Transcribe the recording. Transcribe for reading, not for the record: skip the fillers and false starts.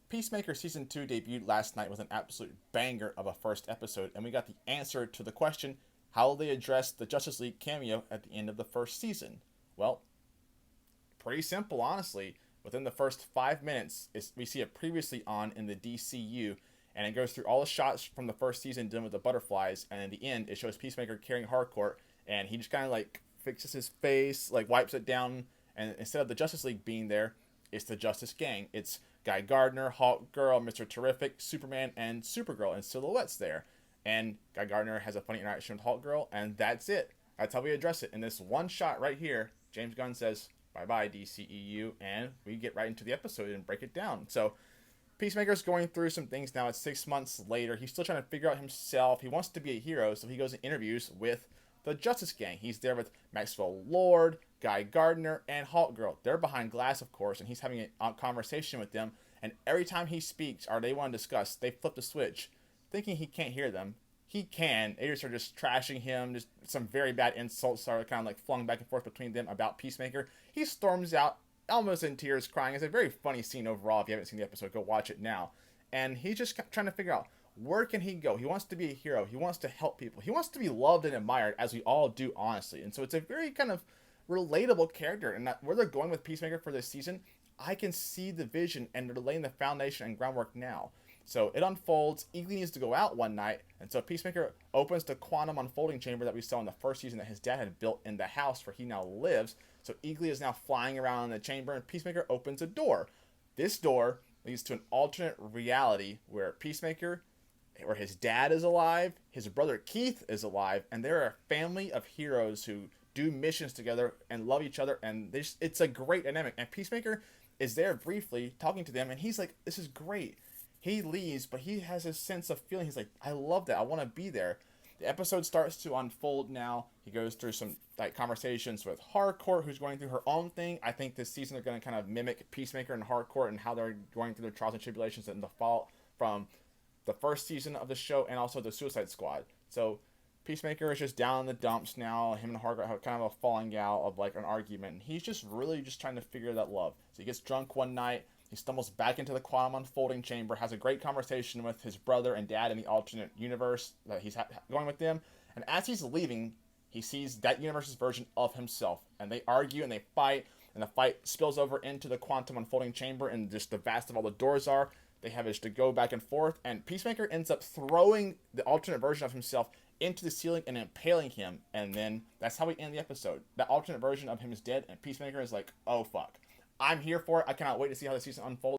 Peacemaker Season 2 debuted last night with an absolute banger of a first episode, and we got the answer to the question, how will they address the Justice League cameo at the end of the first season? Well, pretty simple, honestly. Within the first 5 minutes, we see it previously on in the DCU, and it goes through all the shots from the first season dealing with the butterflies, and in the end, it shows Peacemaker carrying Harcourt, and he just kind of like fixes his face, like wipes it down, and instead of the Justice League being there, it's the Justice Gang. It's Guy Gardner, Hawk Girl, Mr. Terrific, Superman, and Supergirl in silhouettes there. And Guy Gardner has a funny interaction with Hawk Girl, and that's it. That's how we address it. In this one shot right here, James Gunn says, bye bye, DCEU, and we get right into the episode and break it down. So, Peacemaker's going through some things now. It's 6 months later. He's still trying to figure out himself. He wants to be a hero, so he goes and interviews with the Justice Gang. He's there with Maxwell Lord, Guy Gardner, and Hawk Girl. They're behind glass, of course, and he's having a conversation with them. And every time he speaks or they want to discuss, they flip the switch, thinking he can't hear them. He can. They are just trashing him. Just some very bad insults are kind of like flung back and forth between them about Peacemaker. He storms out, almost in tears, crying. It's a very funny scene overall. If you haven't seen the episode, go watch it now. And he's just trying to figure out, where can he go? He wants to be a hero. He wants to help people. He wants to be loved and admired, as we all do, honestly. And so it's a very kind of relatable character. And that where they're going with Peacemaker for this season, I can see the vision, and they're laying the foundation and groundwork now. So it unfolds. Eagly needs to go out one night, and so Peacemaker opens the quantum unfolding chamber that we saw in the first season that his dad had built in the house where he now lives. So Eagly is now flying around in the chamber, and Peacemaker opens a door. This door leads to an alternate reality where Peacemaker, where his dad is alive, his brother Keith is alive, and they're a family of heroes who do missions together and love each other, and it's a great dynamic. And Peacemaker is there briefly talking to them, and he's like, this is great. He leaves, but he has his sense of feeling. He's like, I love that. I want to be there. The episode starts to unfold now. He goes through some like conversations with Harcourt, who's going through her own thing. I think this season they're going to kind of mimic Peacemaker and Harcourt and how they're going through their trials and tribulations and the fall from the first season of the show, and also the Suicide Squad. So Peacemaker is just down in the dumps now. Him and Harcourt have kind of a falling out of like an argument. And he's just really just trying to figure that love. So he gets drunk one night. He stumbles back into the quantum unfolding chamber, has a great conversation with his brother and dad in the alternate universe that he's going with them. And as he's leaving, he sees that universe's version of himself. And they argue and they fight. And the fight spills over into the quantum unfolding chamber, and just the vast of all the doors are. They have just to go back and forth. And Peacemaker ends up throwing the alternate version of himself into the ceiling and impaling him. And then that's how we end the episode. That alternate version of him is dead, and Peacemaker is like, oh fuck. I'm here for it. I cannot wait to see how the season unfolds.